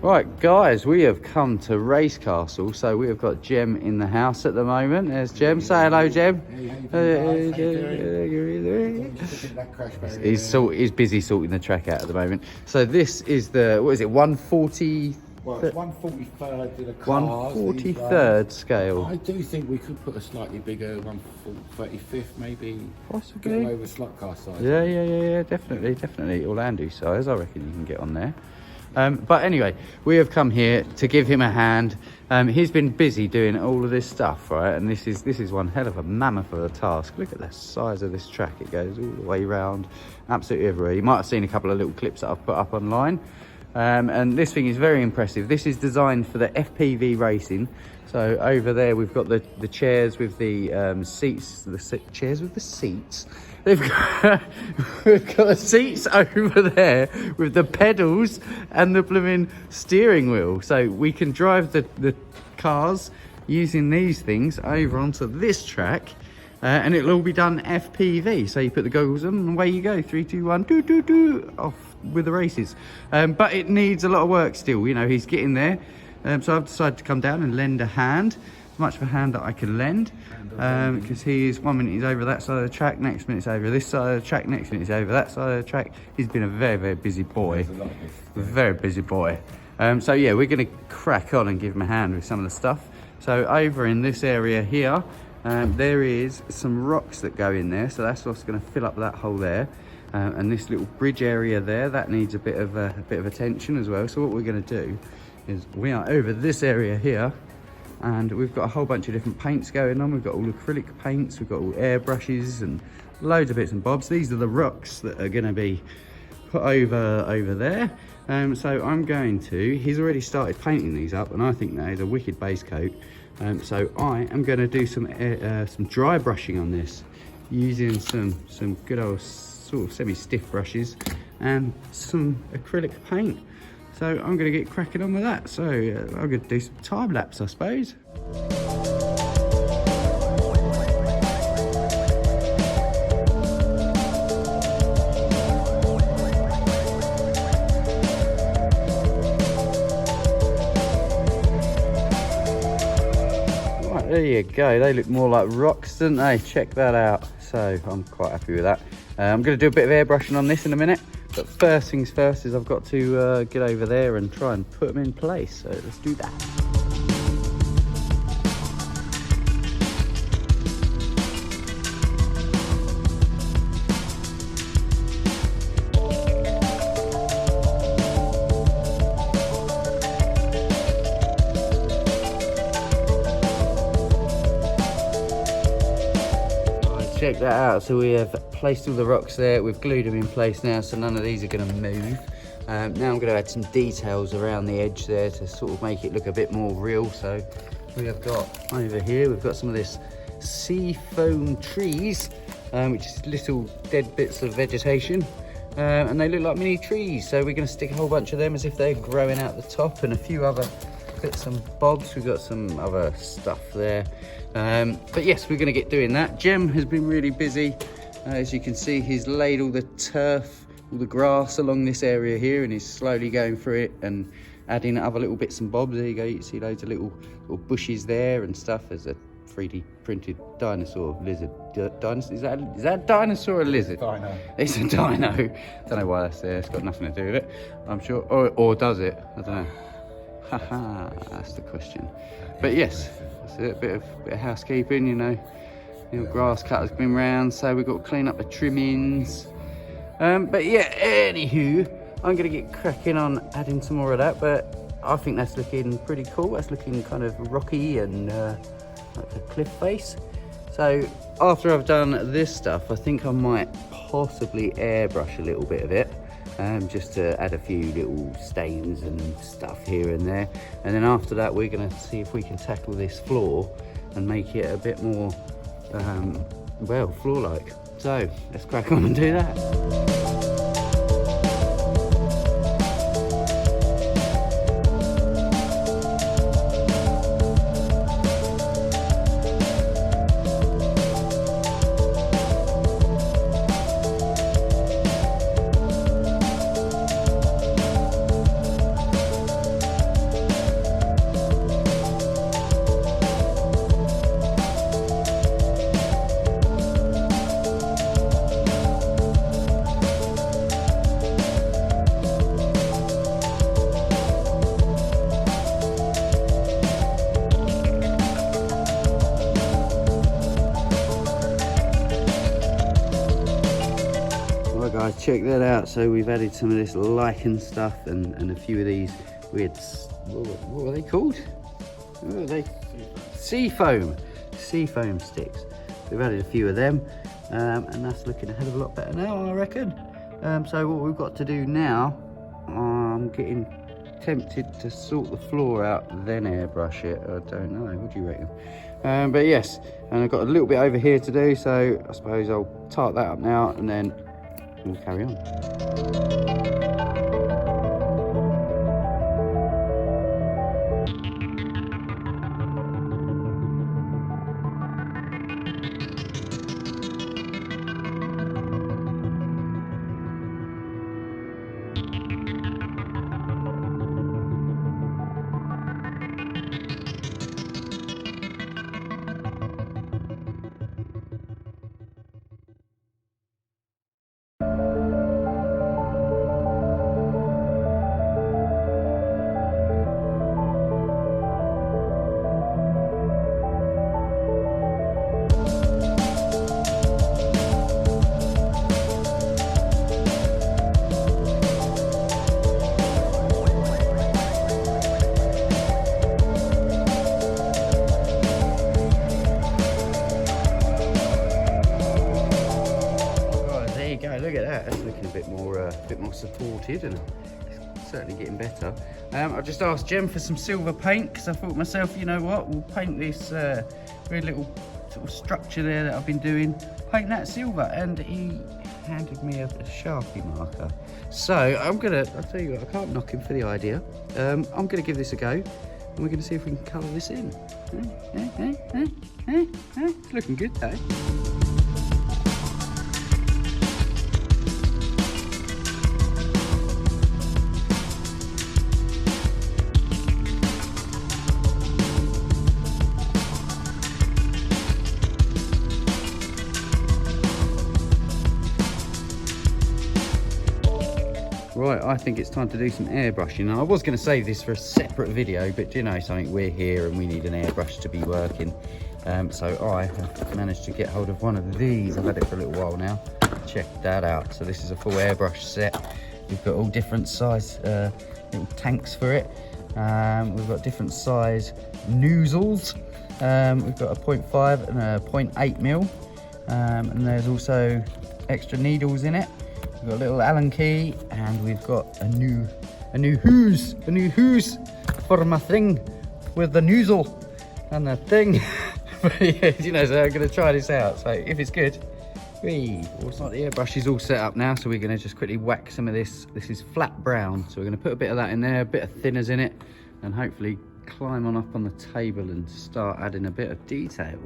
Right, guys, we have come to Racecastle, so we have got Jem in the house at the moment. There's Jem. Say hello, Jem. He's busy sorting the track out at the moment. So this is the, what is it, 140? Well, it's 143rd in the cars. 143rd scale. I do think we could put a slightly bigger 135th, maybe. Possibly. Get away with slot car size. Yeah, definitely. Orlando size, I reckon you can get on there. But anyway, we have come here to give him a hand. He's been busy doing all of this stuff, right? And this is one hell of a mammoth of a task. Look at the size of this track. It goes all the way around, absolutely everywhere. You might have seen a couple of little clips that I've put up online. And this thing is very impressive. This is designed for the FPV racing. So over there we've got the chairs with the seats, chairs with the seats. We've got the seats over there with the pedals and the blooming steering wheel. So we can drive the cars using these things over onto this track. And it'll all be done FPV. So you put the goggles on and away you go. 3, 2, 1, do, off with the races. But it needs a lot of work still. You know, he's getting there. So I've decided to come down and lend a hand. As much of a hand that I can lend. Because he is, 1 minute he's over that side of the track, next minute he's over this side of the track, next minute he's over that side of the track. He's been a very, very busy boy. Very busy boy. So yeah, we're going to crack on and give him a hand with some of the stuff. So over in this area here, there is some rocks that go in there, so that's what's going to fill up that hole there. And this little bridge area there, that needs a bit of attention as well. So what we're going to do is we are over this area here, and we've got a whole bunch of different paints going on. We've got all acrylic paints, we've got all airbrushes and loads of bits and bobs. These are the rocks that are going to be put over there. So I'm going to, he's already started painting these up, and I think that is a wicked base coat. So I am going to do some dry brushing on this using some good old sort of semi-stiff brushes and some acrylic paint. So I'm going to get cracking on with that. So I'm going to do some time lapse, I suppose. Right, there you go. They look more like rocks, don't they? Check that out. So I'm quite happy with that. I'm going to do a bit of airbrushing on this in a minute. But first things first is I've got to get over there and try and put them in place. So let's do that. Check that out. So we have placed all the rocks there, we've glued them in place now, so none of these are going to move. Now I'm going to add some details around the edge there to sort of make it look a bit more real. So we have got over here, we've got some of this sea foam trees, which is little dead bits of vegetation, and they look like mini trees. So we're going to stick a whole bunch of them as if they're growing out the top, and a few other bits and bobs. We've got some other stuff there. But yes, we're going to get doing that. Jem has been really busy. As you can see, he's laid all the turf, all the grass along this area here, and he's slowly going through it and adding other little bits and bobs. There you go, you can see loads of little bushes there and stuff. There's a 3D printed dinosaur lizard. Is that a dinosaur or a lizard? Dino. It's a dino. Don't know why that's there. It's got nothing to do with it, I'm sure. Or does it? I don't know. Haha, that's the question. But yes, it's a bit of housekeeping, you know. Grass cutter's been round, so we've got to clean up the trimmings. But yeah, anywho, I'm going to get cracking on adding some more of that, but I think that's looking pretty cool. That's looking kind of rocky and like a cliff face. So after I've done this stuff, I think I might possibly airbrush a little bit of it. Just to add a few little stains and stuff here and there. And then after that, we're going to see if we can tackle this floor and make it a bit more, well, floor-like. So let's crack on and do that. guys, check that out. So we've added some of this lichen stuff and a few of these weird, what are they called? What are they? Sea foam sticks. We've added a few of them, and that's looking a hell of a lot better now, I reckon. So what we've got to do now, I'm getting tempted to sort the floor out, then airbrush it. I don't know, what do you reckon? But yes, and I've got a little bit over here to do, so I suppose I'll tart that up now and then we'll carry on. Look at that, that's looking a bit more supported, and it's certainly getting better. I just asked Jem for some silver paint because I thought to myself, you know what, we'll paint this very little sort of structure there that I've been doing, paint that silver, and he handed me a Sharpie marker. So I'll tell you what, I can't knock him for the idea. I'm gonna give this a go, and we're gonna see if we can colour this in. It's looking good though. Right, I think it's time to do some airbrushing. Now, I was going to save this for a separate video, but do you know something? We're here and we need an airbrush to be working. So I have managed to get hold of one of these. I've had it for a little while now. Check that out. So this is a full airbrush set. We've got all different size little tanks for it. We've got different size nozzles. We've got a 0.5 and a 0.8 mil. And there's also extra needles in it. We've got a little Allen key, and we've got a new hose for my thing with the nozzle and the thing. But yeah, you know, so I'm going to try this out. So if it's good, it's like the airbrush is all set up now. So we're going to just quickly whack some of this. This is flat brown, so we're going to put a bit of that in there, a bit of thinners in it, and hopefully climb on up on the table and start adding a bit of detail.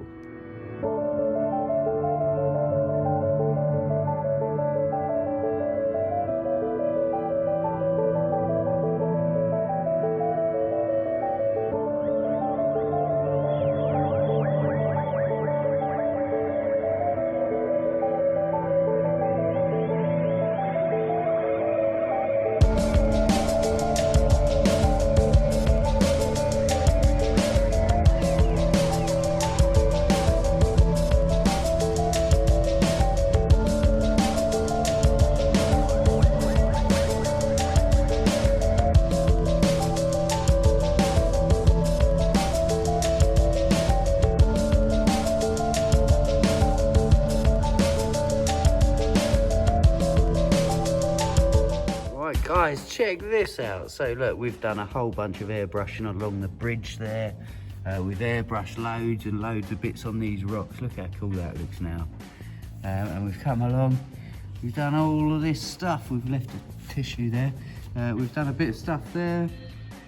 Guys, check this out. So look, we've done a whole bunch of airbrushing along the bridge there. We've airbrushed loads and loads of bits on these rocks. Look how cool that looks now. And we've come along, we've done all of this stuff. We've left a tissue there. We've done a bit of stuff there,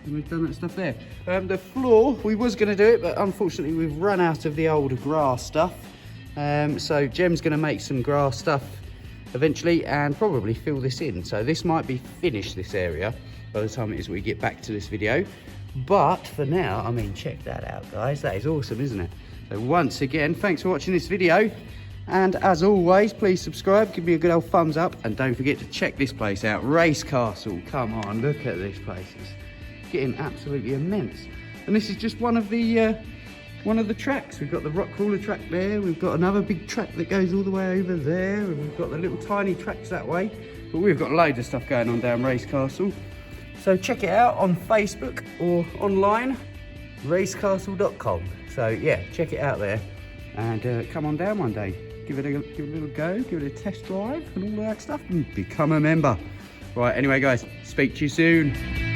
and we've done that stuff there. The floor, we was going to do it, but unfortunately we've run out of the old grass stuff. So Jem's going to make some grass stuff eventually and probably fill this in. So this might be finished, this area, by the time it is we get back to this video. But for now, I mean, check that out, guys. That is awesome, isn't it? So once again, thanks for watching this video. And as always, please subscribe, give me a good old thumbs up, and don't forget to check this place out, RACECASTLE. Come on, look at this place. It's getting absolutely immense. And this is just one of the one of the tracks. We've got the rock crawler track there. We've got another big track that goes all the way over there. And we've got the little tiny tracks that way. But we've got loads of stuff going on down Racecastle. So check it out on Facebook or online, racecastle.com. So yeah, check it out there. And come on down one day. Give it a little go, give it a test drive and all that stuff and become a member. Right, anyway guys, speak to you soon.